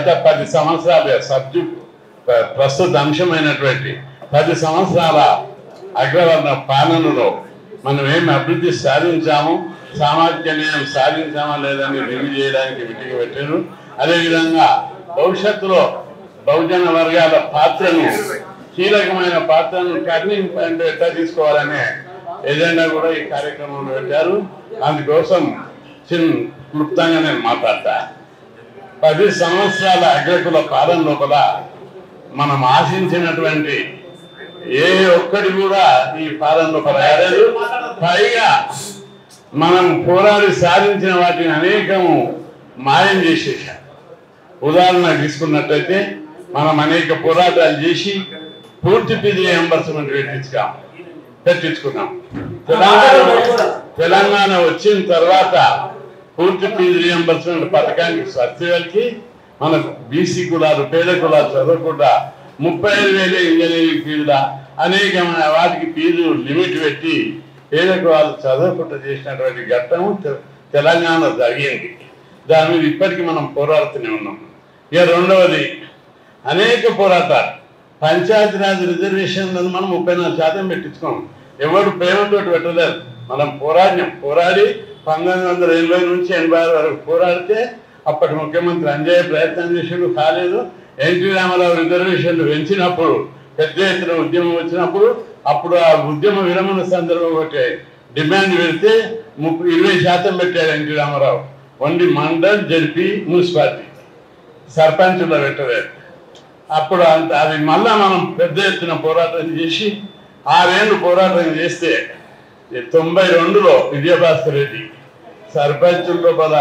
గత 10 సంవత్సరాల ప్రస్తుత అంశమైనటువంటి 10 సంవత్సరాల అగ్రవర్ణ పాలనలో మనం ఏమి అభివృద్ధి సాధించాము, సామాజిక న్యాయం సాధించామా లేదని రివ్యూ చేయడానికి మీటింగ్ పెట్టారు. అదేవిధంగా భవిష్యత్తులో బహుజన వర్గాల పాత్రను, కీలకమైన పాత్రను టర్నింగ్ పాయింట్ ఎట్లా తీసుకోవాలనే ఎజెండా కూడా ఈ కార్యక్రమంలో పెట్టారు. అందుకోసం క్లుప్తంగా నేను మాట్లాడతా. 10 సంవత్సరాల అగ్రకుల పాలన లోపల మనం ఆశించినటువంటి ఏ ఒక్కటి కూడా ఈ పాలన లోపల రాలేదు. పైగా మనం పోరాడి సాధించిన వాటిని అనేకము మాయం చేసేసాం. ఉదాహరణ తీసుకున్నట్లయితే మనం అనేక పోరాటాలు చేసి పూర్తి ఫీజు రియంబర్స్మెంట్ పెట్టించుకున్నాం. తెలంగాణ వచ్చిన తర్వాత పూర్తి ఫీజు రియంబర్స్మెంట్ పథకానికి సబ్సిడీలకి మనకు బీసీ కులాలు, పేద కులాలు చదవకుండా 35,000 ఇంజనీరింగ్ ఫీజుల అనేకమైన వాటికి ఫీజు లిమిట్ పెట్టి పేద కులాలు చదవకుండా చేసినటువంటి ఘట్టము తెలంగాణ జరిగింది. దాని మీద ఇప్పటికీ మనం పోరాడుతూనే ఉన్నాం. ఇక రెండవది, అనేక పోరాటాలు పంచాయతీరాజ్ రిజర్వేషన్లను మనం 34% పెట్టించుకోం. ఎవరు ప్రేమతో పెట్టలేదు. మనం పోరాడి 1980 నుంచి 86 వరకు పోరాడితే అప్పటి ముఖ్యమంత్రి అంజయ్య ప్రయత్నం చేసేది కాలేదు. ఎన్టీ రామారావు రిజర్వేషన్లు పెంచినప్పుడు, పెద్ద ఎత్తున ఉద్యమం వచ్చినప్పుడు, అప్పుడు ఆ ఉద్యమ విరమణ సందర్భం ఒకటి డిమాండ్ పెడితే 20% పెట్టాడు NT Rama Rao. Only mandal, ZP, municipality, సర్పంచుల్లో పెట్టలేదు. అప్పుడు అది మళ్ళా మనం పెద్ద ఎత్తున పోరాటం చేసి 6 ఏళ్ళు పోరాటం చేస్తే 92లో విజయభాస్కర్ రెడ్డి సర్పంచుల లోపల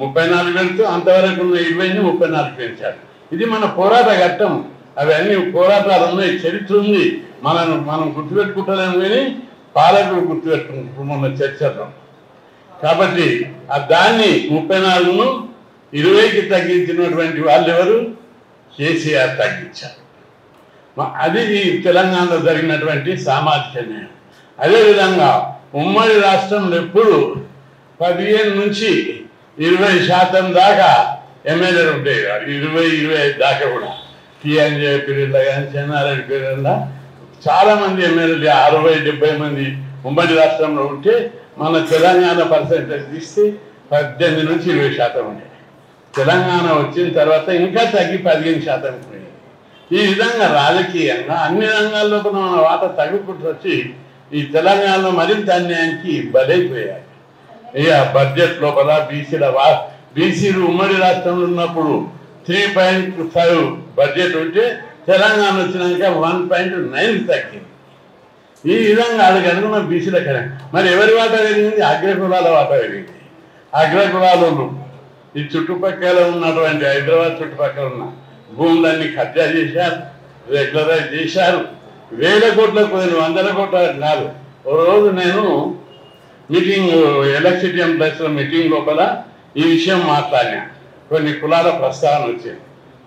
34 పెడుతూ అంతవరకు ఉన్న 20ని 34 పెంచాడు. ఇది మన పోరాట ఘట్టం. అవన్నీ పోరాటాలు ఉన్నాయి, చరిత్ర ఉంది. మనం గుర్తుపెట్టుకుంటలేము కానీ పాలకులు గుర్తుపెట్టుకుంటున్న చర్చలో. కాబట్టి దాన్ని 34ను 20కి తగ్గించినటువంటి వాళ్ళు ఎవరు? కేసీఆర్ తగ్గించారు. అది ఈ తెలంగాణలో జరిగినటువంటి సామాజిక న్యాయం. అదేవిధంగా ఉమ్మడి రాష్ట్రంలో ఎప్పుడు 15 నుంచి 20% దాకా ఎమ్మెల్యేలు ఉంటాయి. 20-25 దాకా కూడా టీఎన్జే పీరియడ్లో కానీ చెన్నారెడ్డి పీరియడ్లో చాలామంది ఎమ్మెల్యేలు 60-70 మంది ఉమ్మడి రాష్ట్రంలో ఉంటే మన తెలంగాణ పర్సెంటేజ్ తీస్తే 18 నుంచి 20% ఉంటాయి. తెలంగాణ వచ్చిన తర్వాత ఇంకా తగ్గి 15% పోయింది. ఈ విధంగా రాజకీయంగా అన్ని రంగాల్లో మన వాటా తగ్గుకుంటూ వచ్చి ఈ తెలంగాణలో మరింత అన్యాయానికి బలైపోయాయి. ఇక బడ్జెట్ లోపల బీసీలు ఉమ్మడి రాష్ట్రంలో ఉన్నప్పుడు 3.5 బడ్జెట్ ఉంటే తెలంగాణ వచ్చినాక 1.9 తగ్గింది. ఈ విధంగా అది కనుక మన బీసీల కనుక మరి ఎవరి వాటా పెరిగింది? అగ్రకులాల వాటా పెరిగింది. అగ్రకులాలు ఈ చుట్టుపక్కల ఉన్నటువంటి హైదరాబాద్ చుట్టుపక్కల ఉన్న భూములన్నీ కబ్జా చేశారు, రెగ్యులరైజ్ చేశారు. 1000 కోట్లకు 100 కోట్ల కాదు. ఓ రోజు నేను మీటింగ్ ఎలక్ట్రిసిటీ ఎంప్లాయీస్లో మీటింగ్ లోపల ఈ విషయం మాట్లాడినా. కొన్ని కులాల ప్రస్తావన వచ్చింది.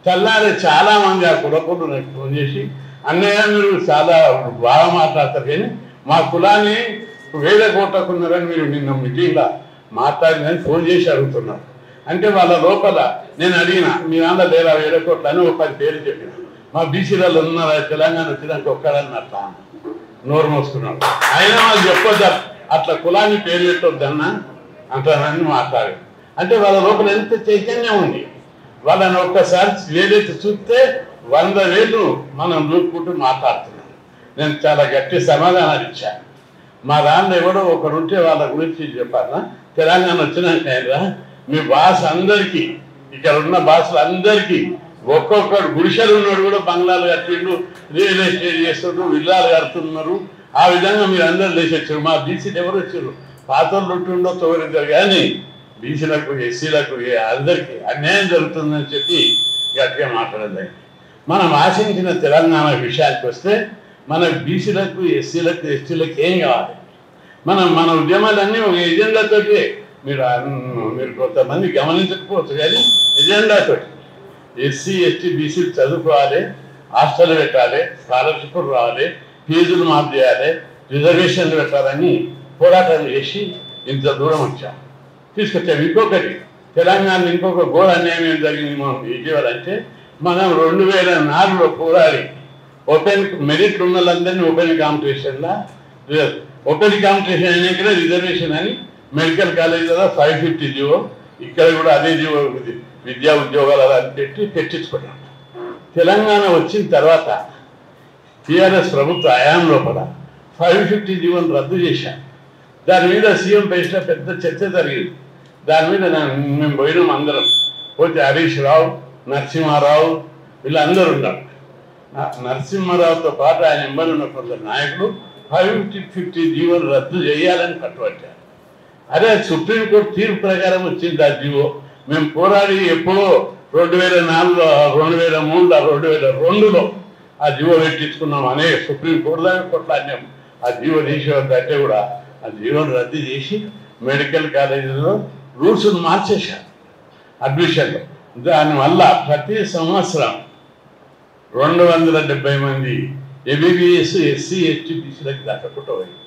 తెల్లారి చాలామంది ఆ కులకులు నాకు ఫోన్ చేసి, అన్నయ్య మీరు చాలా బాగా మాట్లాడతారు కానీ మా కులాన్ని 1000 కోట్లకు ఉన్నారని మీరు నిన్న మీటింగ్లో మాట్లాడిందని ఫోన్ చేసి అడుగుతున్నారు. అంటే వాళ్ళ లోపల నేను అడిగిన, మీ నాన్న లేరా 1000 కోట్లు అని ఒక 10 పేర్లు చెప్పిన. మా బీసీలలో ఉన్నారా తెలంగాణ వచ్చినాక ఒక్కడని అట్లా నోరు మోసుకున్నాడు. అయినా వాళ్ళు చెప్పొద్దు, అట్లా కులాన్ని పేరు పెట్టొద్దన్నా అంటారని మాట్లాడారు. అంటే వాళ్ళ లోపల ఎంత చైతన్యం ఉంది. వాళ్ళని ఒక్కసారి ఏదైతే చూస్తే 100 వేలు మనం నూపుకుంటూ మాట్లాడుతున్నాం. నేను చాలా గట్టి సమాధానాలు ఇచ్చాను. మా దాంట్లో ఎవడో ఒకడు ఉంటే వాళ్ళ గురించి చెప్పాలా, తెలంగాణ వచ్చినాక మీ బాస్ అందరికీ, ఇక్కడ ఉన్న బాసులు అందరికీ ఒక్కొక్కడు గుడిసెలు ఉన్నాడు కూడా బంగ్లాలు కట్టిండు, రియల్ ఎస్టేట్ చేస్తుండ్రు, విల్లాలు కడుతున్నారు. ఆ విధంగా మీరు అందరూ లేచి వచ్చారు. మా బీసీలు ఎవరు వచ్చారు? పాతలు ఉంటుండో తోరిద్దరు కానీ బీసీలకు, ఎస్సీలకు అందరికీ అన్యాయం జరుగుతుందని చెప్పి గట్టిగా మాట్లాడలేదు. మనం ఆశించిన తెలంగాణ విషయానికి వస్తే మన బీసీలకు, ఎస్సీలకు, ఎస్టీలకు ఏం కావాలి? మన ఉద్యమాలన్నీ ఒక ఎజెండాతోటి మీరు కొంతమంది గమనించకపోవచ్చు కానీ ఎజెండాతో ఎస్సీ, ఎస్టీ, బీసీలు చదువుకోవాలి, హాస్టల్ పెట్టాలి, స్కాలర్షిప్లు రావాలి, ఫీజులు మాఫ్ చేయాలి, రిజర్వేషన్లు పెట్టాలని పోరాటం చేసి ఇంత దూరం వచ్చాం, తీసుకొచ్చాం. ఇంకొకటి తెలంగాణ ఇంకొక ఘోర అన్యాయం ఏం జరిగింది మనం ఇటీవల అంటే, మనం 2004లో పోరాడి ఓపెన్ మెరిట్లు ఉన్న వాళ్ళందరినీ ఓపెన్ కాంపిటీషన్లా ఓపెన్ కాంపిటీషన్ అయినా రిజర్వేషన్ అని మెడికల్ కాలేజీలో 550 జీవో, ఇక్కడ కూడా అదే జీవో విద్యా ఉద్యోగాలు అని పెట్టించుకున్నాం. తెలంగాణ వచ్చిన తర్వాత టీఆర్ఎస్ ప్రభుత్వ హయాం లోపల 550 జీవోను రద్దు చేశాం. దాని మీద సీఎం పేసిన పెద్ద చర్చ జరిగింది. దాని మీద మేము పోయినాం అందరం. పోతే హరీష్ రావు, నరసింహారావు వీళ్ళందరూ ఉన్నారు. నరసింహారావుతో పాటు ఆయన ఎంబడి ఉన్న కొందరు నాయకులు 550 జీవోను రద్దు చేయాలని పట్టుబట్టారు. అదే సుప్రీంకోర్టు తీర్పు ప్రకారం వచ్చింది ఆ జీవో. మేము పోరాడి ఎప్పుడో 2004లో, 2003లో, 2002లో ఆ జీవో పెట్టించుకున్నాం. అనేక సుప్రీంకోర్టు దాకా కొట్లాడినాం. ఆ జీవో తీసేవారంటే కూడా ఆ జీవోను రద్దు చేసి మెడికల్ కాలేజీలో రూల్స్ను మార్చేశారు అడ్మిషన్లో. దానివల్ల ప్రతి సంవత్సరం 270 మంది ఎంబీబీఎస్ ఎస్సీ ఎస్టీ బీసీలకు దక్కకుండా పోయింది.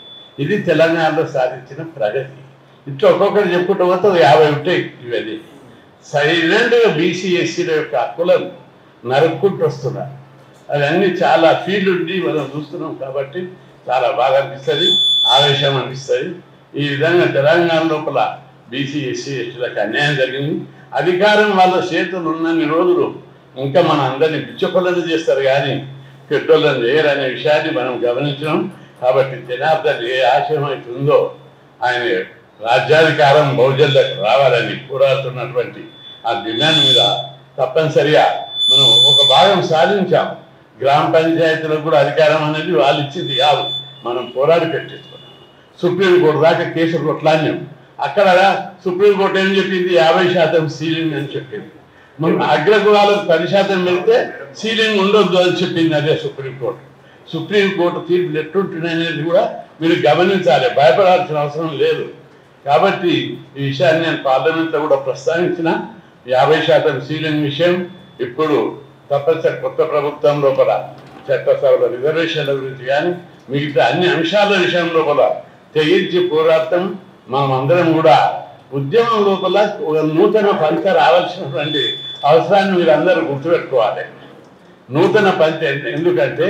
ఇది తెలంగాణలో సాధించిన ప్రగతి. ఇట్లా ఒక్కొక్కరు చెప్పుకుంటూ పోతే 50 ఉంటాయి. ఇవన్నీ సైలెంట్గా బీసీ ఎస్సీల యొక్క హక్కులను నరుక్కుంటూ వస్తున్నారు. అవన్నీ చాలా ఫీల్డ్ ఉండి మనం చూస్తున్నాం కాబట్టి చాలా బాగా అనిపిస్తుంది, ఆవేశం అనిపిస్తుంది. ఈ విధంగా తెలంగాణ లోపల బీసీ ఎస్సీ ఎస్టీలకు అన్యాయం జరిగింది. అధికారం వాళ్ళ చేతులు ఉన్నన్ని రోజులు ఇంకా మన అందరినీ పిచ్చకొల్లని చేస్తారు కానీ పెట్రోళ్ళని చేయరనే విషయాన్ని మనం గమనించినాం. కాబట్టి జనార్దన్ ఏ ఆశయం అవుతుందో ఆయన రాజ్యాధికారం బహుజనులకు రావాలని పోరాడుతున్నటువంటి ఆ డిమాండ్ మీద తప్పనిసరిగా మనం ఒక భాగం సాధించాం. గ్రామ పంచాయతీలకు కూడా అధికారం అనేది వాళ్ళు ఇచ్చింది కాదు, మనం పోరాడి పెట్టించుకున్నాం. సుప్రీంకోర్టు దాకా కేసులు కొట్లాడినాం. అక్కడ సుప్రీంకోర్టు ఏం చెప్పింది? 50% సీలింగ్ అని చెప్పింది. మనం అగ్రకులాలకు 10% వెళ్తే సీలింగ్ ఉండొద్దు అని చెప్పింది అదే సుప్రీంకోర్టు. సుప్రీంకోర్టు తీర్పులు ఎట్టుంటున్నాయనేది కూడా మీరు గమనించాలి, భయపడాల్సిన అవసరం లేదు. కాబట్టి ఈ విషయాన్ని నేను పార్లమెంట్లో కూడా ప్రస్తావించిన 50% సీలింగ్ విషయం ఇప్పుడు తప్పనిసరి కొత్త ప్రభుత్వం లోపల చట్టసభల రిజర్వేషన్ల గురించి కానీ మిగతా అన్ని అంశాల విషయం లోపల తెగించి పోరాటం. మనం అందరం కూడా ఉద్యమం లోపల ఒక నూతన పంచ రావాల్సినటువంటి అవసరాన్ని మీరు అందరూ గుర్తుపెట్టుకోవాలి. నూతన పంచ ఎందుకంటే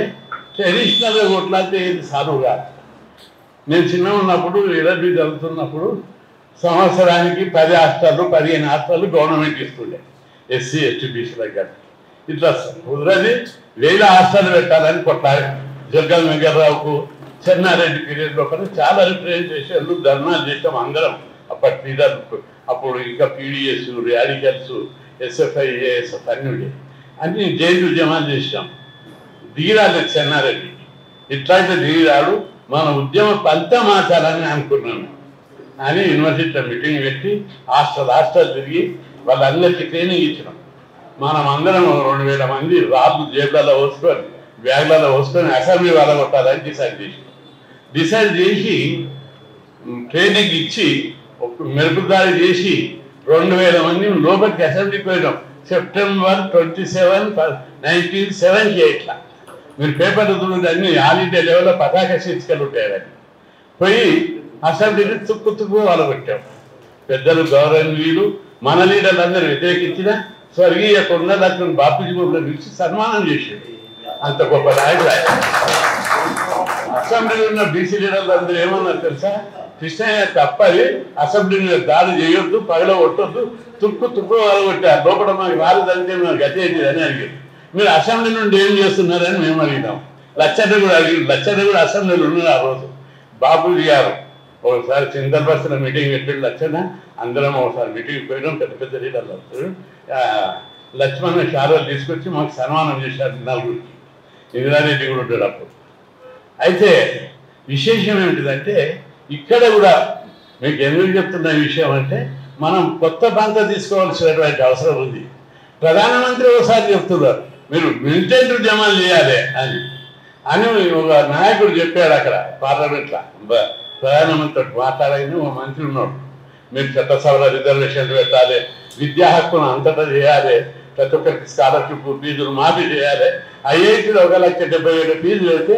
ట్రెడిషనల్గా కొట్లాడితే ఏది సాధువు కాదు. నేను చిన్న ఉన్నప్పుడు ఎలర్జీ జరుగుతున్నప్పుడు సంవత్సరానికి 10 హాస్టళ్ళు 15 హాస్టళ్ళు గవర్నమెంట్ ఇస్తుండే ఎస్సీ ఎస్టీ బీసీలకు. ఇట్లా కుదరది 1000 హాస్టళ్ళు పెట్టాలని కొట్లాడి జగ్గల్ వెంకటరావుకు చెన్నారెడ్డి పీరియడ్ లోపల చాలా రిప్రజెంటేషన్లు ధర్నాలు చేసాం అందరం. అప్పటి లీడర్లు అప్పుడు ఇంకా పీడిఎస్, రాడికల్స్, ఎస్ఎఫ్ఐ, ఏఎస్ఎఫ్ అన్ని జైలు ఉద్యమాలు చేసాం. దిగిరాలి చెన్నారెడ్డి ఇట్లయితే దిగిరాడు మన ఉద్యమ పంత మార్చాలని అనుకున్నాను అని యూనివర్సిటీలో మీటింగ్ పెట్టి హాస్టల్ తిరిగి వాళ్ళందరికీ ట్రైనింగ్ ఇచ్చినాం. మనం అందరం 2000 మంది రాళ్ళు జేబులలో పోసుకొని బ్యాగ్లలో పోసుకొని అసెంబ్లీ వాళ్ళ కొట్టాలని డిసైడ్ చేసి ట్రైనింగ్ ఇచ్చి మెరుపుదారి చేసి 2000 మంది లోపలికి అసెంబ్లీకి పోయినాం. సెప్టెంబర్ 27, 1978లా మీరు పేపర్లు చూడండి, అన్ని ఆల్ ఇండియా లెవెల్లో పతాక శీర్షికలు ఉంటాయని పోయి అసెంబ్లీని తుక్కు వాళ్ళు పెట్టాం. పెద్దలు గౌరవనీయులు మన లీడర్లు అందరూ వ్యతిరేకించిన స్వర్గీయ కొండలక్ష్మణ్ బాపూజీ గుడిలో పిలిచి సన్మానం చేసేది. అంత గొప్ప నాయకుడు ఆయన. అసెంబ్లీలో ఉన్న బీసీ లీడర్లు అందరూ ఏమన్నారు తెలుసా? కృష్ణయ్య తప్పది, అసెంబ్లీ మీద దాడి చేయొద్దు, పగల కొట్టొద్దు, తుక్కు వాళ్ళు కొట్టారు. లోపల మాకు రాలేదంటే మేము గతి ఏంటిది అని అడిగారు. మీరు అసెంబ్లీ నుండి ఏం చేస్తున్నారని మేము అడిగినాం. లచ్చన్న కూడా అడిగి లచ్చన్న కూడా అసెంబ్లీలో ఉన్నారు ఆ రోజు. బాపూజీ గారు ఒకసారి చింతల బస్సులో మీటింగ్ పెట్టాడు లచ్చన్న, అందరం ఒకసారి మీటింగ్ పోయినాం. పెద్ద పెద్ద లీడర్లు వస్తారు. లక్ష్మణ్ షారోలు తీసుకొచ్చి మాకు సన్మానం చేశారు 4గురికి. ఇందిరారెడ్డి కూడా ఉంటాడు అప్పుడు. అయితే విశేషం ఏమిటిదంటే ఇక్కడ కూడా మీకు ఎందుకు చెప్తున్న విషయం అంటే మనం కొత్త పంత తీసుకోవాల్సినటువంటి అవసరం ఉంది. ప్రధానమంత్రి ఒకసారి చెప్తున్నారు మీరు మిలిటెంట్ ఉద్యమాలు చేయాలి అని ఒక నాయకుడు చెప్పాడు అక్కడ పార్లమెంట్లో. ప్రధానమంత్రి మాట్లాడని ఒక మంత్రి ఉన్నాడు, మీరు చట్టసభల రిజర్వేషన్లు పెట్టాలి, విద్యా హక్కును అంతటా చేయాలి, ప్రతి ఒక్కరికి స్కాలర్షిప్ ఫీజులు మాఫీ చేయాలి. ఐఐటీలో 1,70,000 ఫీజులు అయితే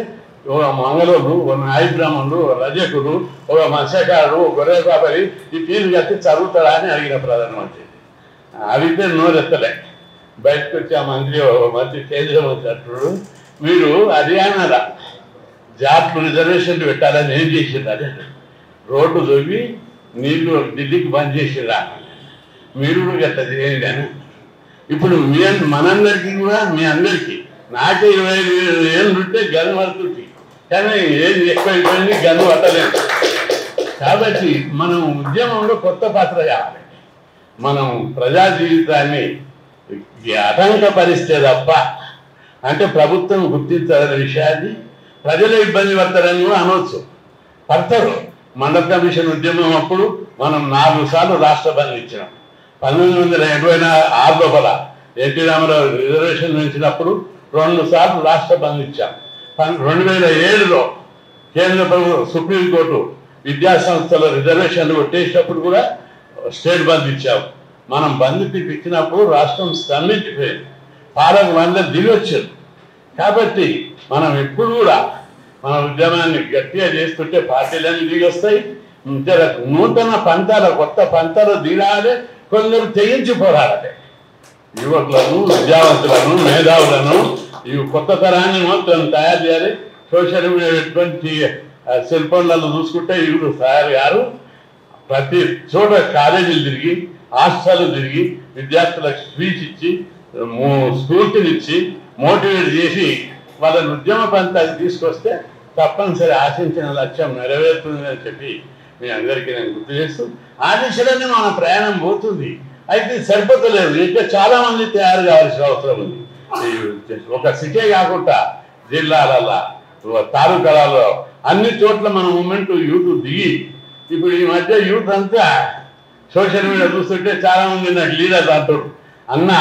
ఒక మంగళూరు, ఒక నాయి బ్రాహ్మణులు, ఒక రజకుడు, ఒక మత్స్యకారుడు, ఒక గొర్రె కాపరి ఈ ఫీజు కట్టి చదువుతాడా అని అడిగిన ప్రధానమంత్రి. అడిగితే నోరెత్తలే. బయటకు వచ్చి ఆ మంత్రి కేంద్ర మంత్రి అంటున్నాడు, మీరు హర్యానాలో జాబ్లు రిజర్వేషన్లు పెట్టాలని ఏం చేసిండ్రు? రోడ్డు దొవ్వి నీళ్లు ఢిల్లీకి బంద్ చేసిరా, మీరు గట్లా చేయండి అని. ఇప్పుడు మనందరికీ కూడా మీ అందరికీ నాకే 25 ఏళ్ళు ఉంటే గన్ను పడుతుంది, కానీ ఏది ఎక్కువైపోయింది గన్ను పట్టలేదు. కాబట్టి మనం ఉద్యమంలో కొత్త పాత్ర కావాలి. మనం ప్రజా జీవితాన్ని ఆటంకపరిస్తే తప్ప, అంటే ప్రభుత్వం గుర్తించాలనే విషయాన్ని ప్రజలు ఇబ్బంది పడతారని కూడా అనవచ్చు. పడతారు. మండల కమిషన్ ఉద్యమం అప్పుడు మనం 4 సార్లు రాష్ట్ర బంద్ ఇచ్చినాం. 1986 లోపల ఎన్టీ రామారావు రిజర్వేషన్ పెంచినప్పుడు 2 సార్లు రాష్ట్ర బంద్ ఇచ్చాం. 2007లో కేంద్ర ప్రభుత్వం సుప్రీంకోర్టు విద్యా సంస్థల రిజర్వేషన్లు కొట్టేసినప్పుడు కూడా స్టేట్ బంద్ ఇచ్చాం. మనం బంద్ ఇచ్చినప్పుడు రాష్ట్రం స్తంభించిపోయింది, పాలకు అందరూ దిగి వచ్చారు. కాబట్టి మనం ఎప్పుడు కూడా మన ఉద్యమాన్ని గట్టిగా చేస్తుంటే పార్టీలన్నీ దిగి వస్తాయి. నూతన పంతాల కొత్త పంతాలు దిగాలి, కొందరు తెగించి పోరాడాలి. యువకులను, విద్యావంతులను, మేధావులను, ఈ కొత్త తరాన్ని మొత్తం తయారు చేయాలి. సోషల్ మీడియా పెట్టుకొని సెల్ ఫోన్లలో చూసుకుంటే ఇవి తయారు గారు ప్రతి చోట కాలేజీలు తిరిగి, హాస్టల్ తిరిగి, విద్యార్థులకు స్పీచ్ ఇచ్చి, స్ఫూర్తినిచ్చి, మోటివేట్ చేసి వాళ్ళని ఉద్యమ పంతాన్ని తీసుకొస్తే తప్పనిసరి ఆశించిన లక్ష్యం నెరవేరుతుందని చెప్పి మీ అందరికీ నేను గుర్తు చేస్తూ, ఆ దిశలోనే మన ప్రయాణం పోతుంది. అయితే సరిపోతలేదు, ఇంకా చాలా మంది తయారు కావాల్సిన అవసరం ఉంది. ఒక సిటీ కాకుండా జిల్లాలలో, తాలూకాలలో అన్ని చోట్ల మన మూమెంట్ యూత్ దిగి, ఇప్పుడు ఈ మధ్య యూత్ అంతా సోషల్ మీడియా చూస్తుంటే చాలా మంది నాకు లీడర్స్ అంటారు, అన్న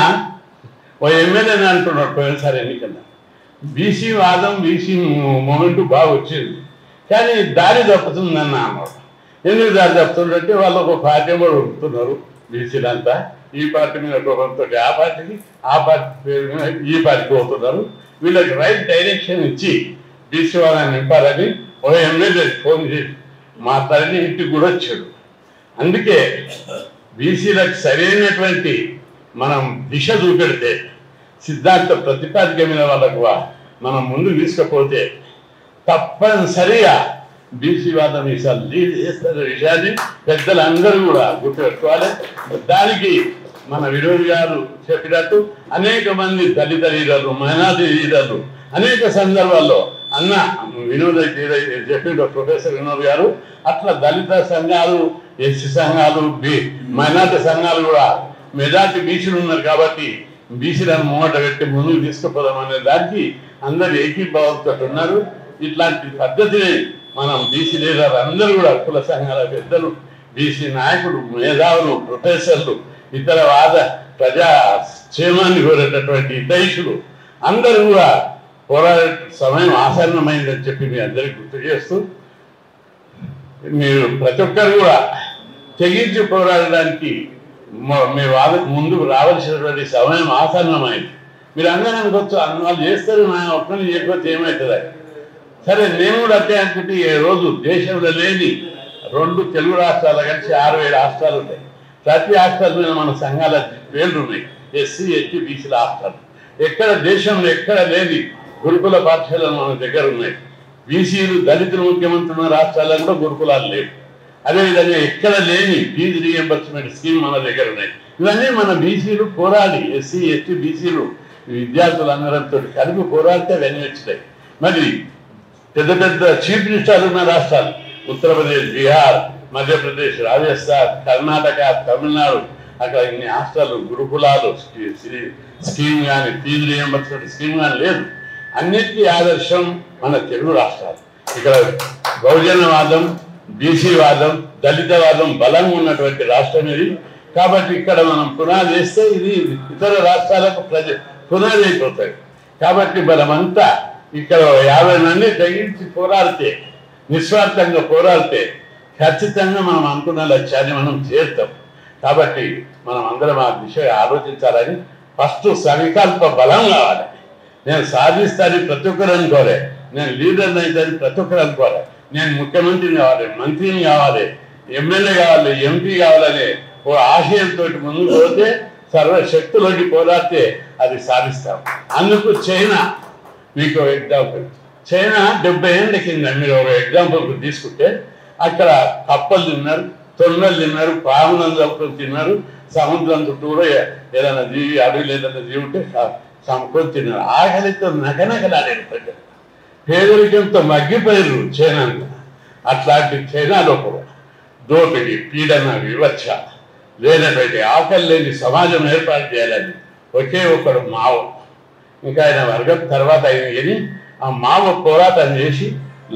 ఓ ఎమ్మెల్యేని అంటున్నాడు పోయినసారి ఎన్నికల్లో. బీసీ వాదం, బీసీ మూమెంట్ బాగా వచ్చింది, కానీ దారి తప్పుతుందన్న అన్నాడు. ఎందుకు దారి తప్పుతుందంటే వాళ్ళు ఒక పార్టీ కూడా ఉంటున్నారు బీసీలంతా. ఈ పార్టీ మీద కోపంతో ఆ పార్టీకి, ఆ పార్టీ పేరు మీద ఈ పార్టీకి పోతున్నారు. వీళ్ళకి రైట్ డైరెక్షన్ ఇచ్చి బీసీ వాళ్ళని నింపాలని ఓ ఎమ్మెల్యే ఫోన్ చేసి మాట్లాడి ఇంటికి కూడా వచ్చాడు. అందుకే బీసీలకు సరైనటువంటి మనం దిశ చూపెడితే, సిద్ధాంత ప్రతిపాదిక మీద వాళ్ళకు మనం ముందుకు తీసుకపోతే తప్పనిసరిగా బీసీ వాదం విషయాలు లీడ్ చేస్తున్న విషయాన్ని పెద్దలందరూ కూడా గుర్తుపెట్టుకోవాలి. దానికి మన వినోద్ గారు చెప్పినట్టు అనేక మంది దళిత లీడర్లు, మైనారిటీ లీడర్లు అనేక సందర్భాల్లో అన్న వినోద్ చెప్పిన ప్రొఫెసర్ వినోద్ గారు అట్లా దళిత సంఘాలు, ఎస్సీ సంఘాలు, మైనారిటీ సంఘాలు కూడా మెజార్టీ బీసీలు ఉన్నారు కాబట్టి బీసీలను మూట పెట్టి ముందుకు తీసుకుపోదామనే దానికి అందరు ఏకీభావంతో ఉన్నారు. ఇట్లాంటి పద్ధతిని మనం బీసీ లీడర్ అందరూ కూడా, కుల సంఘాల పెద్దలు, బీసీ నాయకులు, మేధావులు, ప్రొఫెసర్లు, ఇతర ప్రజా క్షేమాన్ని కోరేటటువంటి హితైషులు అందరూ కూడా పోరాడే సమయం ఆసన్నమైందని చెప్పి మీ అందరికీ గుర్తు చేస్తూ, మీరు ప్రతి ఒక్కరు కూడా తెగించి పోరాడడానికి మీ ముందుకు రావాల్సినటువంటి సమయం ఆసన్నమైంది. మీరు అందరూ అనుకోవచ్చు, వాళ్ళు చేస్తారు, నా ఒక్కరిని చేయకపోతే ఏమవుతుంది? సరే, నేను కూడా అట్టే అనుకుంటే ఈ రోజు దేశంలో లేని 2 తెలుగు రాష్ట్రాలు కలిసి 6-7 హాస్టల్ ఉంటాయి. ప్రతి హాస్టల్ మీద మన సంఘాల పేర్లు ఉన్నాయి. ఎస్సీ, ఎస్టీ, బీసీల హాస్టల్. ఎక్కడ దేశంలో ఎక్కడ లేని గురుకుల పాఠశాలలు మన దగ్గర ఉన్నాయి. బీసీలు, దళితులు ముఖ్యమంత్రి ఉన్న రాష్ట్రాల్లో కూడా గురుకులాలు లేవు. అదేవిధంగా ఎక్కడ లేని ఫీజు రీఎంబర్స్మెంట్ స్కీమ్ మన దగ్గర ఉన్నాయి. ఇవన్నీ మన బీసీలు పోరాడి, ఎస్సీ, ఎస్టీ, బీసీలు విద్యార్థులందరితో కలిపి పోరాడితే అవన్నీ వచ్చినాయి. మరి పెద్ద పెద్ద చీఫ్ మినిస్టర్లు ఉన్న రాష్ట్రాలు ఉత్తరప్రదేశ్, బీహార్, మధ్యప్రదేశ్, రాజస్థాన్, కర్ణాటక, తమిళనాడు, అక్కడ ఇన్ని హాస్టల్, గురుకులాలు స్కీమ్ కానీ, ఫీజు రీఎంబర్స్మెంట్ స్కీమ్ కానీ లేదు. అన్నిటికీ ఆదర్శం మన తెలుగు రాష్ట్రాలు. ఇక్కడ బహుజనవాదం, బీసీవాదం, దళితవాదం బలంగా ఉన్నటువంటి రాష్ట్రం ఇది. కాబట్టి ఇక్కడ మనం పునాది వేస్తే ఇది ఇతర రాష్ట్రాలకు పునాది అయిపోతాయి. కాబట్టి మనమంతా ఇక్కడ 50 మంది తగ్గించి పోరాడితే, నిస్వార్థంగా పోరాడితే ఖచ్చితంగా మనం అనుకున్న లక్ష్యాన్ని మనం చేరుతాం. కాబట్టి మనం అందరం ఆ దిశగా ఆలోచించాలని, ఫస్ట్ సంకల్ప బలం కావాలి. నేను సాధిస్తానని ప్రతి ఒక్కరు అనుకోలే, నేను లీడర్ని అవుతానని ప్రతి ఒక్కరు అనుకోవాలి, నేను ముఖ్యమంత్రిని కావాలి, మంత్రిని కావాలి, ఎమ్మెల్యే కావాలి, ఎంపీ కావాలని ఓ ఆశయంతో ముందుకు పోతే సర్వశక్తులకి పోరాడితే అది సాధిస్తాం. అందుకు చైనా మీకు ఎగ్జాంపుల్, చైనా 70 ఏళ్ళ కింద మీరు ఒక ఎగ్జాంపుల్ తీసుకుంటే అక్కడ కప్పలు తిన్నారు, తొండలు తిన్నారు, పాములను చంపుకొని తిన్నారు, సముద్రం చుట్టూ కూడా ఏదైనా జీవి అడవిలో ఏదైనా జీవి ఉంటే చంపుకొని తిన్నారు. ఆకలితో నకనకలాడారు ప్రజలు, పేదరికంతో మగ్గిపోయారు చైనా. అట్లాంటి చైనాలో కూడా దోపిడి, పీడన, వివక్ష లేనటువంటి ఆకలి లేని సమాజం ఏర్పాటు చేయాలని ఒకే ఒకడు మావో, ఇంకా ఆయన వర్గం తర్వాత అయిన ఆ మావో పోరాటం చేసి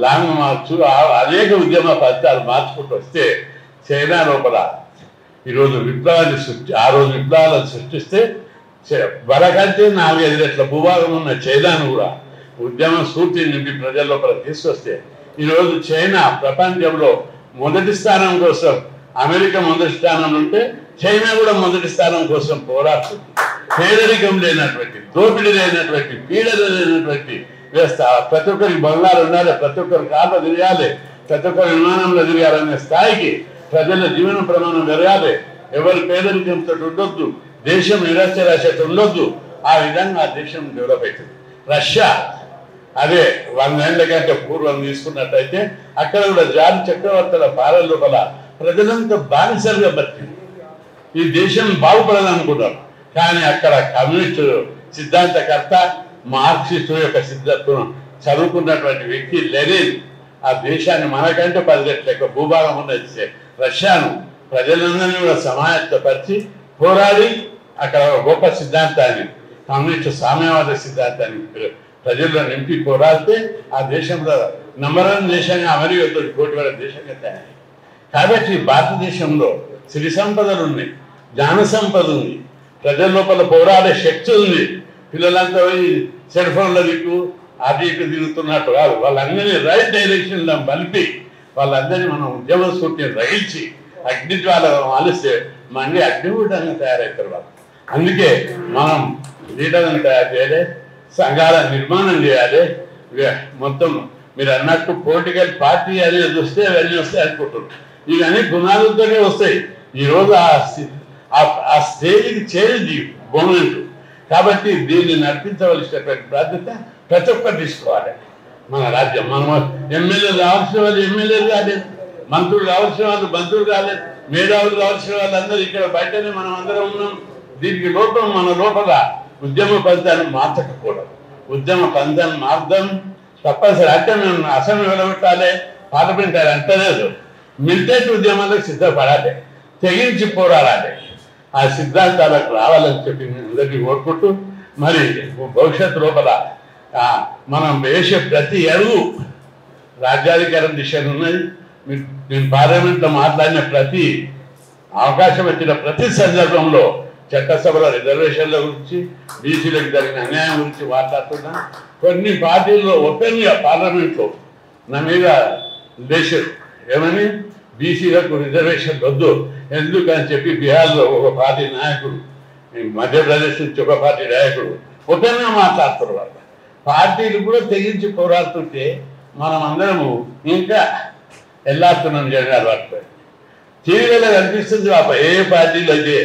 లాంగ్ మార్చు అనేక ఉద్యమ ఫలితాలు మార్చుకుంటూ వస్తే చైనా లోపల ఈరోజు విప్లవాన్ని ఆ రోజు విప్లవాలను సృష్టిస్తే వరకంటే 4-5 రెట్ల భూభాగం ఉన్న చైనాను కూడా ఉద్యమ స్ఫూర్తిని నింపి ప్రజల లోపల తీసుకొస్తే ఈరోజు చైనా ప్రపంచంలో మొదటి స్థానం కోసం, అమెరికా మొదటి స్థానంలో ఉంటే చైనా కూడా మొదటి స్థానం కోసం పోరాడుతుంది. పేదరికం లేనటువంటి, దోపిడీ లేనటువంటి, పీడన లేనటువంటి వ్యవస్థ. ప్రతి ఒక్కరికి బంగారు ఉండాలి, ప్రతి ఒక్కరు కార్లో తిరగాలి, ప్రతి ఒక్కరు విమానంలో తిరగాలనే స్థాయికి ప్రజల జీవన ప్రమాణం పెరగాలి. ఎవరు పేదరికంతో ఉండొద్దు, దేశం నిరక్షరాస్యత ఉండొద్దు. ఆ విధంగా దేశం డెవలప్ అవుతుంది. రష్యా అదే 100 ఏళ్ల కంటే పూర్వం తీసుకున్నట్టయితే అక్కడ కూడా జాతి చక్రవర్తుల పాలన లోపల ప్రజలంతా బానిసలుగా బతికింది. ఈ దేశం బాగుపడాలనుకున్నారు, కానీ అక్కడ కమ్యూనిస్టు సిద్ధాంతకర్త, మార్క్సిస్టు యొక్క సిద్ధాంతం చదువుకున్నటువంటి వ్యక్తి లెనిన్ ఆ దేశాన్ని మనకంటే 10 రెట్ల ఎక్కువ భూభాగం ఉన్నది రష్యాను ప్రజలందరినీ కూడా సమాయత్తపరిచి పోరాడి అక్కడ గొప్ప సిద్ధాంతాన్ని, కమ్యూనిస్టు సామ్యవాద సిద్ధాంతాన్ని ప్రజల్లో నింపి పోరాడితే ఆ దేశంలో నంబర్ 1 దేశంగా అమెరికాతో కోటి వేల దేశంగా తయారు. కాబట్టి భారతదేశంలో సిరి సంపదలు ఉన్నాయి, జ్ఞాన సంపద ఉంది, ప్రజల లోపల పోరాడే శక్తి ఉంది. పిల్లలంతా పోయి సెల్ ఫోన్ల దిక్కు అటు ఇటు తిరుగుతున్నట్టు కాదు, వాళ్ళందరినీ రైట్ డైరెక్షన్లో మలిపి వాళ్ళందరినీ మనం ఉద్యమ స్ఫూర్తిని రగిల్చి అగ్నిజ్వాల మాలిస్తే మళ్ళీ అగ్నిగుండంగా తయారవుతారు వాళ్ళు. అందుకే మనం లీడర్లను తయారు చేయాలి, సంఘాల నిర్మాణం చేయాలి. మొత్తం మీరు అన్నట్టు పొలిటికల్ పార్టీ అనేది వస్తే అవన్నీ వస్తాయి అనుకుంటున్నారు. ఇవన్నీ గుణాలతోనే వస్తాయి. ఈరోజు ఆ స్టేజ్కి చేరింది గవర్నమెంట్. కాబట్టి దీన్ని నడిపించవలసినటువంటి బాధ్యత ప్రతి ఒక్కరు తీసుకోవాలి. మన రాజ్యం, మనం ఎమ్మెల్యేలు కావాల్సిన వాళ్ళు ఎమ్మెల్యేలు కాలేదు, మంత్రులు కావాల్సిన వాళ్ళు మంత్రులు కాలేదు, మేధావులు కావాల్సిన వాళ్ళందరూ ఇక్కడ బయటనే మనం అందరం ఉన్నాం. దీనికి లోపం మన లోపల ఉద్యమ పంతాన్ని మార్చకపోవడం. ఉద్యమ పంతాన్ని మార్చడం తప్పనిసరి. అంటే మేము అసెంబ్లీ వెలగొట్టాలి, పార్లమెంట్ అంటలేదు, మిలిటెంట్ ఉద్యమాలకు సిద్ధపడాలి, తెగించి పోరాడాలి. ఆ సిద్ధాంతాలకు రావాలని చెప్పి నేను అందరికీ కోరుకుంటూ, మరి భవిష్యత్తు లోపల మనం వేసే ప్రతి అడుగు రాజ్యాధికారం దిశగా ఉన్నది. నేను పార్లమెంట్లో మాట్లాడిన ప్రతి అవకాశం వచ్చిన ప్రతి సందర్భంలో చట్టసభల రిజర్వేషన్ల గురించి, బీసీలకు జరిగిన అన్యాయం గురించి మాట్లాడుతున్నా. కొన్ని పార్టీల్లో ఓపెన్గా పార్లమెంట్లో నా మీద దేశం ఏమని బీసీలకు రిజర్వేషన్ వద్దు ఎందుకని చెప్పి బీహార్లో ఒక పార్టీ నాయకుడు, మధ్యప్రదేశ్ నుంచి ఒక పార్టీ నాయకుడు ఓపెన్గా మాట్లాడుతున్నారు. వాళ్ళు పార్టీలు కూడా తెగించి పోరాడుతుంటే మనం అందరము ఇంకా వెళ్ళాడుతున్నాం జనాలు పట్టుకొని. టీవీలలో కనిపిస్తుంది ఏ పార్టీలు అయితే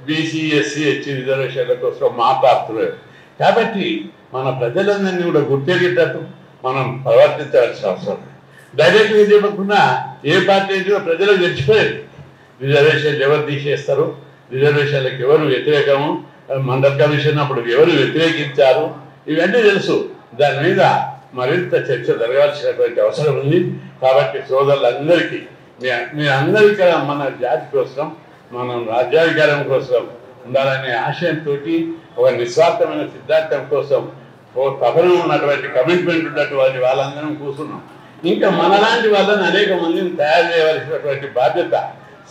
బీసీ, ఎస్సీ, ఎస్టీ రిజర్వేషన్ల కోసం మాట్లాడుతున్నారు. కాబట్టి మన ప్రజలందరినీ కూడా గుర్తెరిగేటట్టు మనం ప్రవర్తించవలసిన అవసరం. డైరెక్ట్గా చెప్పకుండా ఏ పార్టీ అయితే ప్రజలకు తెచ్చిపోయారు. రిజర్వేషన్లు ఎవరు తీసేస్తారు, రిజర్వేషన్లకు ఎవరు వ్యతిరేకము, మండల్ కమిషన్ అప్పుడు ఎవరు వ్యతిరేకించారు, ఇవన్నీ తెలుసు. దాని మీద మరింత చర్చ జరగాల్సినటువంటి అవసరం ఉంది. కాబట్టి సోదరులందరికీ మీ అందరికీ మన జాతి కోసం, మనం రాజ్యాధికారం కోసం ఉండాలనే ఆశయంతో ఒక నిస్వార్థమైన సిద్ధాంతం కోసం తపన ఉన్నటువంటి కమిట్మెంట్ ఉన్నటువంటి వాళ్ళందరం కూర్చున్నాం. ఇంకా మనలాంటి వాళ్ళని అనేక మందిని తయారు చేయవలసినటువంటి బాధ్యత.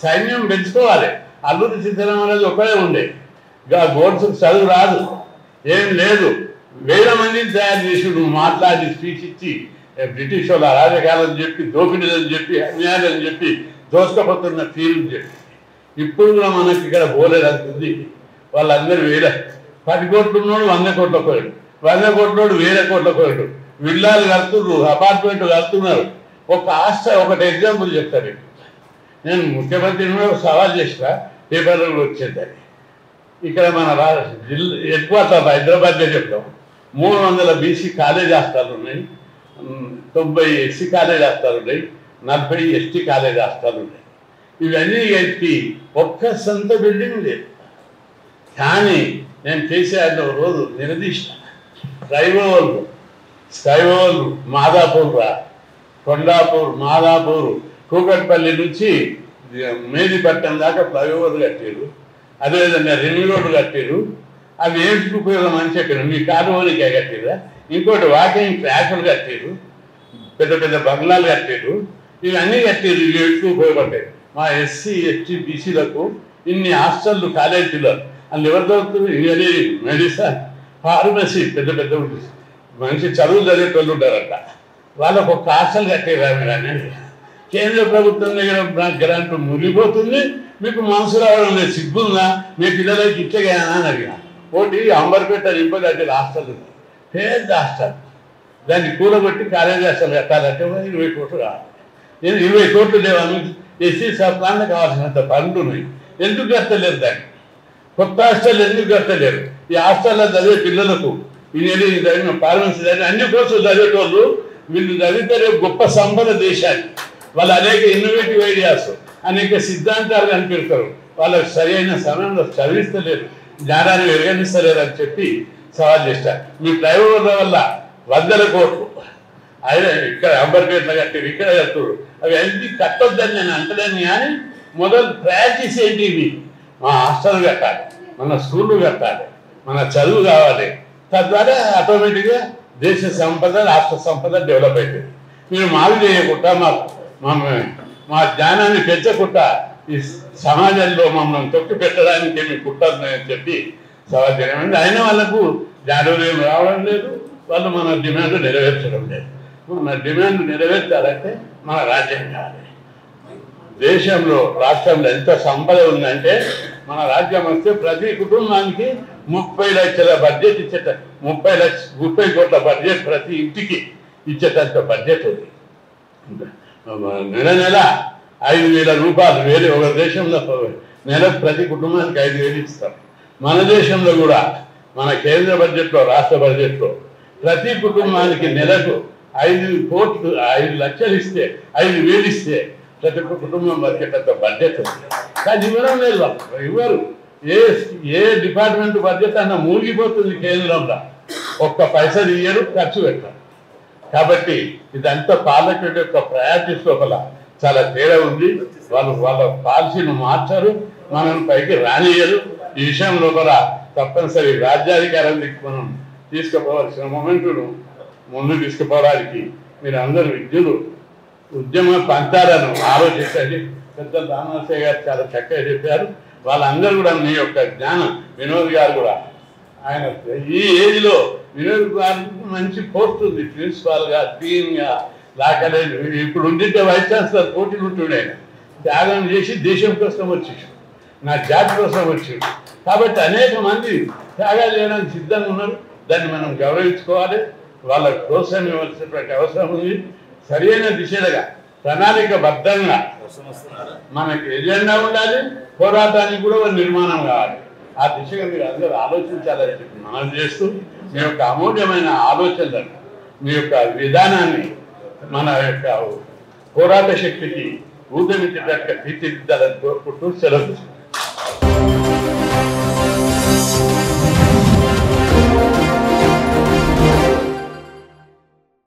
సైన్యం పెంచుకోవాలి. అల్లూరి సీతారామరాజు ఒకడే ఉండే, గోడ్స్కు చదువు రాదు, ఏం లేదు, 1000 మందిని తయారు చేసి నువ్వు మాట్లాడి స్పీచ్ ఇచ్చి బ్రిటిష్ వాళ్ళ అరాజకాలని చెప్పి, దోపిడీలని చెప్పి, అన్యాయాలని చెప్పి, దోసుకపోతున్న తీరుని చెప్పి. ఇప్పుడు కూడా మనకి ఇక్కడ పోలేదంటుంది. వాళ్ళందరూ 10 కోట్లు ఉన్నోడు 100 కోట్ల పోయాడు, 100 కోట్లోడు 1000 కోట్ల పోయాడు. విల్లాలు కడుతున్నారు, అపార్ట్మెంట్ కడుతున్నారు. ఒకటి ఎగ్జాంపుల్ చెప్తాను. నేను ముఖ్యమంత్రిని కూడా సవాల్ చేసిన, పేపర్లో వచ్చేదని. ఇక్కడ మన హెడ్ క్వార్టర్ హైదరాబాద్లో చెప్తాం 300 బీసీ కాలేజ్ హాస్టల్ ఉన్నాయి, 90 ఎస్సీ కాలేజ్ హాస్టల్ ఉన్నాయి, 40 ఎస్టీ కాలేజ్ హాస్టల్ ఉన్నాయి. ఇవన్నీ కలిపి ఒక్క సొంత బిల్డింగ్ లేదు. కానీ నేను కేసీఆర్లో రోజు నిలదీసిన స్కైవోల్ మాదాపూర్ కొండాపూర్ మాదాపూర్ కూకట్పల్లి నుంచి మేదిపట్నం దాకా ఫ్లైఓవర్ కట్టారు, అదేవిధంగా రింగ్ రోడ్డు కట్టారు. అవి ఏమిటికి ఉపయోగం అని చెప్పారు. మీ కాలువలకే కట్టారా, ఇంకోటి వాకింగ్ ట్రాకులు కట్టారు, పెద్ద పెద్ద బంగ్లాలు కట్టారు. ఇవన్నీ కట్టారు, ఇవి ఏమిటికి ఉపయోగపడ్డాయి. మా ఎస్సీ ఎస్టీ బీసీలకు ఇన్ని హాస్టళ్ళు కాలేజీలో వాళ్ళు ఎవరు దొరుకుతుంది? ఇంజనీరింగ్, మెడిసిన్, ఫార్మసీ, పెద్ద పెద్ద మంచి చదువులు చదివేటోళ్ళు ఉంటారట. వాళ్ళకు ఒక హాస్టల్ కట్టారు. మీరు కేంద్ర ప్రభుత్వం దగ్గర గ్రాంట్ మురిగిపోతుంది, మీకు మనసు రావడం లేదు, సిగ్గుందా మీ పిల్లలకి ఇచ్చగానా అని అడిగిన. ఒకటి అంబర్పేట నింపగట్టే హాస్టల్ ఉంది, పెద్ద హాస్టల్. దాన్ని కూలగొట్టి కాలేజీ హాస్టల్ కట్టాలంటే 20 కోట్లు కావాలి. నేను 20 కోట్లు లేవని ఎస్సీ సప్లాన్లో కావాల్సినంత పనులు ఉన్నాయి, ఎందుకు కట్టలేరు? దాన్ని కొత్త హాస్టల్ ఎందుకు కట్టలేరు? ఈ హాస్టల్లో చదివే పిల్లలకు ఇంజనీరింగ్ చదివిన ఫార్మసీ చదివిన అన్ని కోర్సులు చదివేటోళ్ళు వీళ్ళు చదివితే గొప్ప సంపద దేశాన్ని. వాళ్ళు అనేక ఇన్నోవేటివ్ ఐడియాస్, అనేక సిద్ధాంతాలు కనిపెడతారు. వాళ్ళకి సరైన సమయంలో చదివిస్తలేరు, జ్ఞానాన్ని వెలుగనిస్తలేరు అని చెప్పి సవాల్ చేస్తారు. మీ ఫ్లైఓవర్ల వల్ల 100 కోట్లు ఆయన ఇక్కడ అంబర్పేటలో కట్టారు, ఇక్కడ కట్టారు. అవి అన్ని కట్టొద్దని నేను అంటలేను, కానీ మొదలు ప్రాక్టీస్ ఏంటి? ఇవి మా హాస్టల్ కట్టాలి, మన స్కూళ్ళు కట్టాలి, మన చదువు కావాలి. తద్వారా ఆటోమేటిక్గా దేశ సంపద రాష్ట్ర సంపద డెవలప్ అవుతుంది. మీరు మావి చేయకుండా మా జ్ఞానాన్ని పెంచకుండా ఈ సమాజంలో మమ్మల్ని తొక్కి పెట్టడానికి మీకు కుట్టాలని చెప్పి సవాల్ చేయడం. అయినా వాళ్ళకు జ్ఞానోదయం రావడం లేదు, వాళ్ళు మన డిమాండ్ నెరవేర్చడం లేదు. మన డిమాండ్ నెరవేర్చాలంటే మన రాజ్యం కావాలి. దేశంలో రాష్ట్రంలో ఎంత సంపద ఉందంటే మన రాజ్యం వస్తే ప్రతి కుటుంబానికి 30 లక్షల బడ్జెట్ ఇచ్చేట 30 కోట్ల బడ్జెట్ ప్రతి ఇంటికి ఇచ్చేటంత బడ్జెట్ ఉంది. నెల 5,000 రూపాయలు వేరే ఒక దేశంలో నెలకు ప్రతి కుటుంబానికి 5,000 ఇస్తారు. మన దేశంలో కూడా మన కేంద్ర బడ్జెట్లో రాష్ట్ర బడ్జెట్లో ప్రతి కుటుంబానికి నెలకు 5 లక్షలు ఇస్తే 5,000 ఇస్తే ప్రతి కుటుంబం బతికేటంత బడ్జెట్ ఉంది. కానీ ఇవ్వడం లేదు, ఇవ్వరు. ఏ డిపార్ట్మెంట్ బడ్జెట్ అన్న మూగిపోతుంది కేంద్రంలో, ఒక్క పైసలు ఇయ్యరు, ఖర్చు పెట్టారు. కాబట్టి ఇదంతా పార్లమెంట్ యొక్క ప్రయారిటీస్ లోపల చాలా తేడా ఉంది. వాళ్ళ పాలసీని మార్చారు, మనల్ని పైకి రానియరు. ఈ విషయం లోపల తప్పనిసరి రాజ్యాధికారానికి మనం తీసుకుపోవాల్సిన మొమెంటును ముందు తీసుకుపోవడానికి మీరు అందరూ విద్యులు ఉద్యమ పంతాలను ఆలోచించండి. పెద్ద రామనరసయ్య గారు చాలా చక్కగా చెప్పారు. వాళ్ళందరూ కూడా మీ యొక్క జ్ఞానం, వినోద్ గారు కూడా ఆయన ఈ ఏజ్లో వినోద్ గారు మంచి పోస్ట్ ఉంది, ప్రిన్సిపాల్గా, డీన్గా, లా కాలేజ్. ఇప్పుడు ఉండింటే వైస్ ఛాన్సలర్ పోటీలు ఉంటుండే. త్యాగం చేసి దేశం కోసం వచ్చేసి, నా జాతి కోసం వచ్చాడు. కాబట్టి అనేక మంది త్యాగాలు చేయడానికి సిద్ధంగా ఉన్నారు. దాన్ని మనం గౌరవించుకోవాలి, వాళ్ళకు ప్రోత్సాహం ఇవ్వాల్సినటువంటి అవసరం ఉంది. సరైన దిశలుగా ప్రణాళికబద్ధంగా మనకి ఎజెండా ఉండాలి, పోరాటానికి కూడా ఒక నిర్మాణం కావాలి. ఆ దిశగా మీరు అందరూ ఆలోచించాలని చెప్పి మనం చేస్తూ మీ యొక్క అమూల్యమైన ఆలోచనలను, మీ యొక్క విధానాన్ని మన యొక్క పోరాట శక్తికి ఊదమించేటట్టుగా తీర్చిదిద్దాలని కోరుకుంటూ సెలవు.